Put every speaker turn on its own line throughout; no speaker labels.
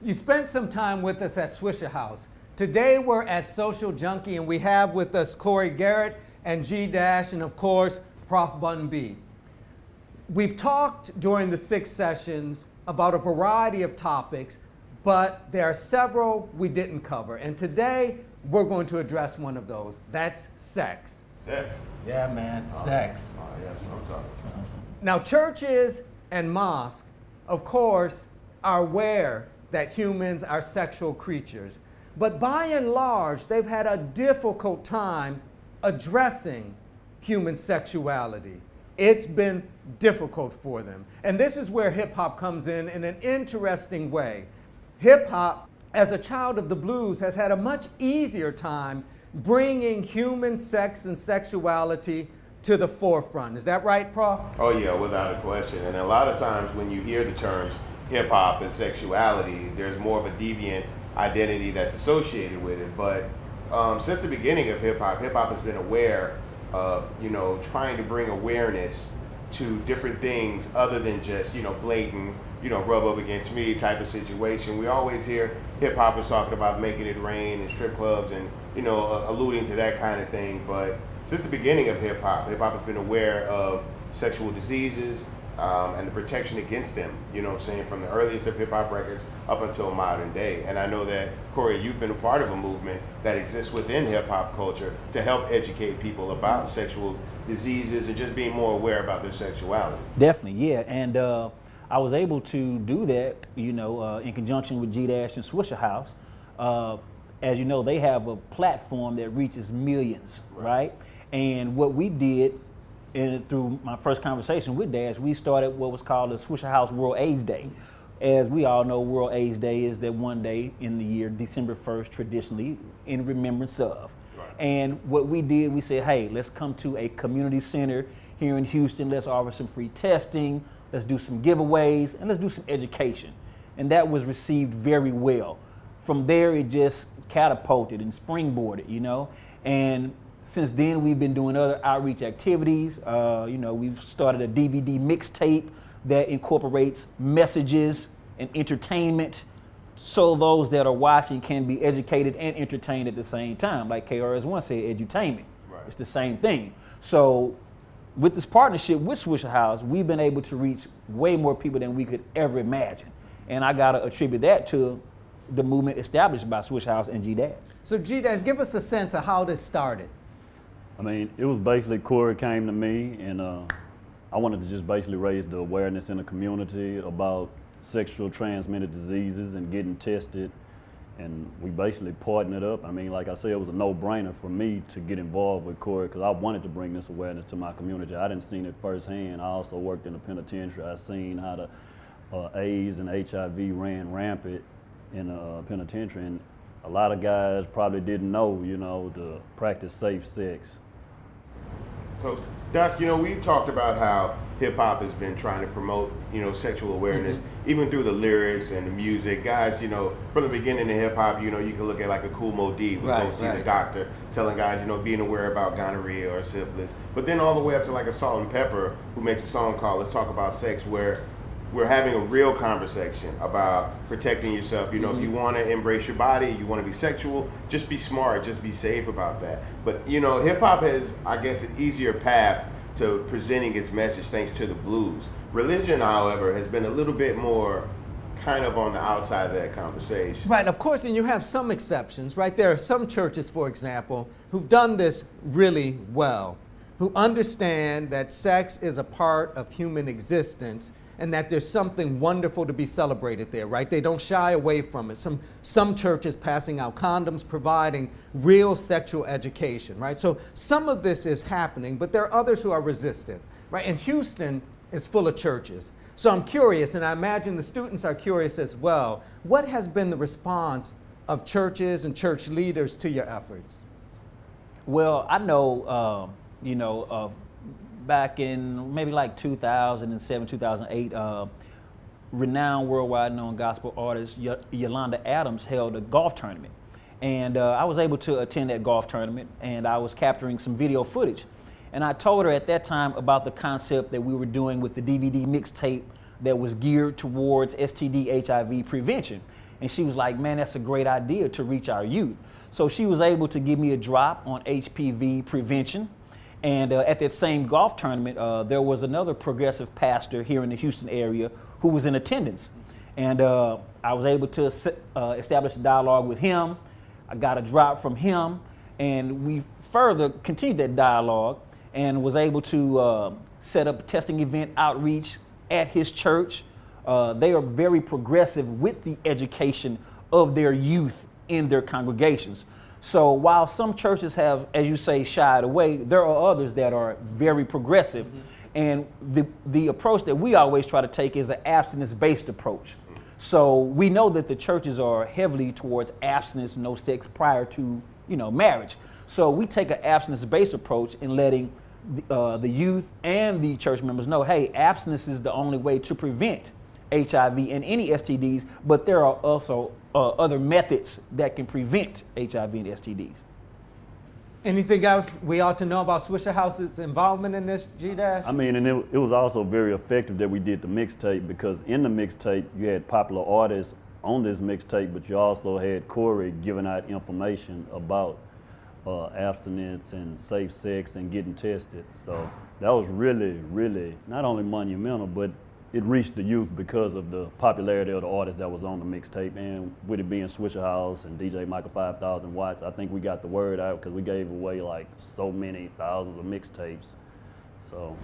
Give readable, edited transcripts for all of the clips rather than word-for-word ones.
You spent some time with us at Swishahouse. Today we're at Social Junkie and we have with us Corey Garrett and G Dash and of course Prof Bun B. We've talked during the 6 sessions about a variety of topics, but there are several we didn't cover. And today we're going to address one of those. That's sex.
Sex?
Yeah, man, sex.
Oh, yes, I'm talking.
Now, churches and mosques, of course, are aware that humans are sexual creatures. But by and large, they've had a difficult time addressing human sexuality. It's been difficult for them. And this is where hip hop comes in an interesting way. Hip hop, as a child of the blues, has had a much easier time bringing human sex and sexuality to the forefront. Is that right, Prof?
Oh yeah, without a question. And a lot of times when you hear the terms hip hop and sexuality, there's more of a deviant identity that's associated with it. But since the beginning of hip hop has been aware of, trying to bring awareness to different things other than just, blatant, rub up against me type of situation. We always hear hip hoppers talking about making it rain and strip clubs and, alluding to that kind of thing. But since the beginning of hip hop has been aware of sexual diseases and the protection against them, from the earliest of hip hop records up until modern day. And I know that, Corey, you've been a part of a movement that exists within hip hop culture to help educate people about sexual diseases and just being more aware about their sexuality.
Definitely, yeah. And I was able to do that, in conjunction with G-Dash and Swishahouse. As you know, they have a platform that reaches millions, right? And what we did, and through my first conversation with Dash, we started what was called the Swishahouse World AIDS Day. As we all know, World AIDS Day is that one day in the year, December 1st, traditionally, in remembrance of. Right. And what we did, we said, hey, let's come to a community center here in Houston. Let's offer some free testing. Let's do some giveaways, and let's do some education. And that was received very well. From there, it just catapulted and springboarded, And since then, we've been doing other outreach activities. We've started a DVD mixtape that incorporates messages and entertainment, so those that are watching can be educated and entertained at the same time. Like KRS-One said, edutainment. Right. It's the same thing. So with this partnership with Swishahouse, we've been able to reach way more people than we could ever imagine. And I gotta attribute that to the movement established by Swishahouse and G-Dash.
So G-Dash, give us a sense of how this started.
I mean, it was basically Corey came to me and I wanted to just basically raise the awareness in the community about sexual transmitted diseases and getting tested. And we basically partnered up. I mean, like I said, it was a no-brainer for me to get involved with Corey because I wanted to bring this awareness to my community. I didn't seen it firsthand. I also worked in the penitentiary. I seen how the AIDS and HIV ran rampant in the penitentiary. And a lot of guys probably didn't know, to practice safe sex.
So, Doc, we've talked about how hip hop has been trying to promote, sexual awareness, even through the lyrics and the music. Guys, from the beginning of hip hop, you can look at like a Kool Moe Dee would go see the doctor, telling guys, being aware about gonorrhea or syphilis. But then all the way up to like a Salt and Pepper, who makes a song called "Let's Talk About Sex," where we're having a real conversation about protecting yourself. If you want to embrace your body, you want to be sexual, just be smart, just be safe about that. But, hip hop has, I guess, an easier path to presenting its message thanks to the blues. Religion, however, has been a little bit more kind of on the outside of that conversation.
Right, of course, and you have some exceptions, right? There are some churches, for example, who've done this really well, who understand that sex is a part of human existence and that there's something wonderful to be celebrated there, right? They don't shy away from it. Some churches passing out condoms, providing real sexual education, right? So some of this is happening, but there are others who are resistant, right? And Houston is full of churches. So I'm curious, and I imagine the students are curious as well, what has been the response of churches and church leaders to your efforts?
Well, I know, back in maybe like 2007, 2008, renowned worldwide known gospel artist Yolanda Adams held a golf tournament. And I was able to attend that golf tournament and I was capturing some video footage. And I told her at that time about the concept that we were doing with the DVD mixtape that was geared towards STD HIV prevention. And she was like, man, that's a great idea to reach our youth. So she was able to give me a drop on HPV prevention. And at that same golf tournament, there was another progressive pastor here in the Houston area who was in attendance. And I was able to establish a dialogue with him. I got a drop from him, and we further continued that dialogue and was able to set up a testing event outreach at his church. They are very progressive with the education of their youth in their congregations. So while some churches have, as you say, shied away, there are others that are very progressive. And the approach that we always try to take is an abstinence-based approach. So we know that the churches are heavily towards abstinence, no sex prior to, marriage. So we take an abstinence-based approach in letting the youth and the church members know, hey, abstinence is the only way to prevent HIV and any STDs, but there are also other methods that can prevent HIV and STDs.
Anything else we ought to know about Swisher House's involvement in this, G-Dash?
I mean, and it was also very effective that we did the mixtape, because in the mixtape you had popular artists on this mixtape, but you also had Corey giving out information about abstinence and safe sex and getting tested. So that was really, really not only monumental, but it reached the youth because of the popularity of the artists that was on the mixtape, and with it being Swisher House and DJ Michael 5000 Watts, I think we got the word out because we gave away like so many thousands of mixtapes. So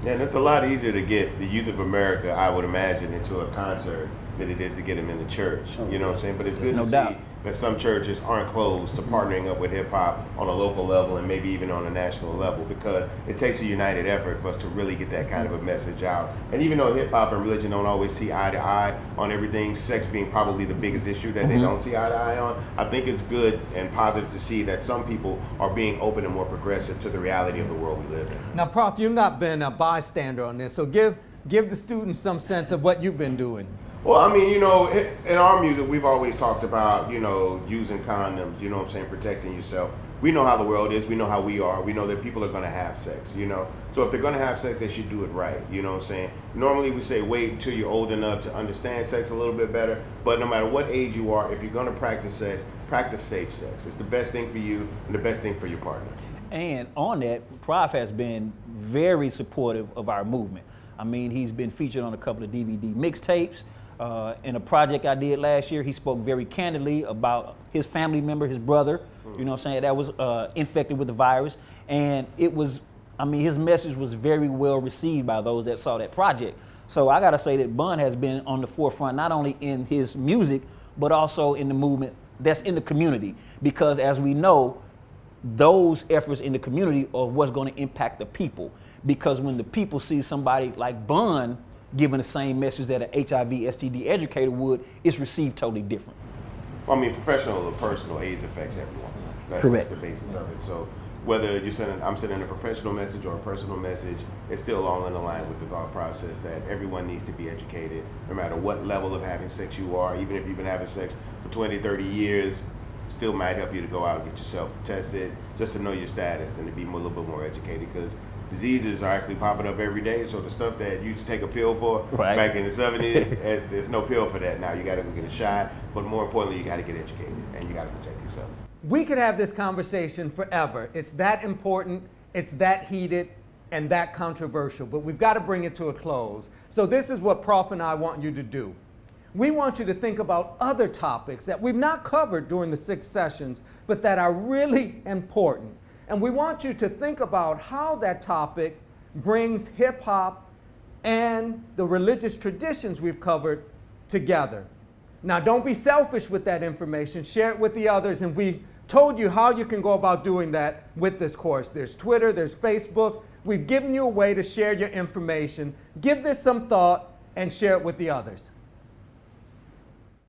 Yeah, and it's a lot easier to get the youth of America, I would imagine, into a concert than it is to get them in the church. You know what I'm saying? But it's good
No
to
doubt.
see that some churches aren't closed to partnering up with hip hop on a local level and maybe even on a national level, because it takes a united effort for us to really get that kind of a message out. And even though hip hop and religion don't always see eye to eye on everything, sex being probably the biggest issue that they don't see eye to eye on, I think it's good and positive to see that some people are being open and more progressive to the reality of the world we live in.
Now, Prof, you've not been a bystander on this, so give the students some sense of what you've been doing.
Well, I mean, in our music, we've always talked about, using condoms, you know what I'm saying, protecting yourself. We know how the world is. We know how we are. We know that people are going to have sex, So if they're going to have sex, they should do it right, you know what I'm saying? Normally we say wait until you're old enough to understand sex a little bit better. But no matter what age you are, if you're going to practice sex, practice safe sex. It's the best thing for you and the best thing for your partner.
And on that, Prof has been very supportive of our movement. I mean, he's been featured on a couple of DVD mixtapes. In a project I did last year, he spoke very candidly about his family member, his brother, you know what I'm saying, that was infected with the virus. And his message was very well received by those that saw that project. So I gotta say that Bun has been on the forefront, not only in his music, but also in the movement that's in the community. Because as we know, those efforts in the community are what's gonna impact the people. Because when the people see somebody like Bun giving the same message that an HIV, STD educator would, it's received totally different.
Well, I mean, professional or personal, AIDS affects everyone. That's the basis of it. So whether I'm sending a professional message or a personal message, it's still all in line with the thought process that everyone needs to be educated, no matter what level of having sex you are. Even if you've been having sex for 20, 30 years, still might help you to go out and get yourself tested, just to know your status and to be a little bit more educated, because diseases are actually popping up every day. So the stuff that you used to take a pill for back in the 70s, there's no pill for that now. You got to go get a shot, but more importantly, you got to get educated and you got to protect yourself.
We could have this conversation forever. It's that important, it's that heated, and that controversial, but we've got to bring it to a close. So this is what Prof and I want you to do. We want you to think about other topics that we've not covered during the 6 sessions, but that are really important. And we want you to think about how that topic brings hip hop and the religious traditions we've covered together. Now, don't be selfish with that information. Share it with the others. And we told you how you can go about doing that with this course. There's Twitter, there's Facebook. We've given you a way to share your information. Give this some thought and share it with the others.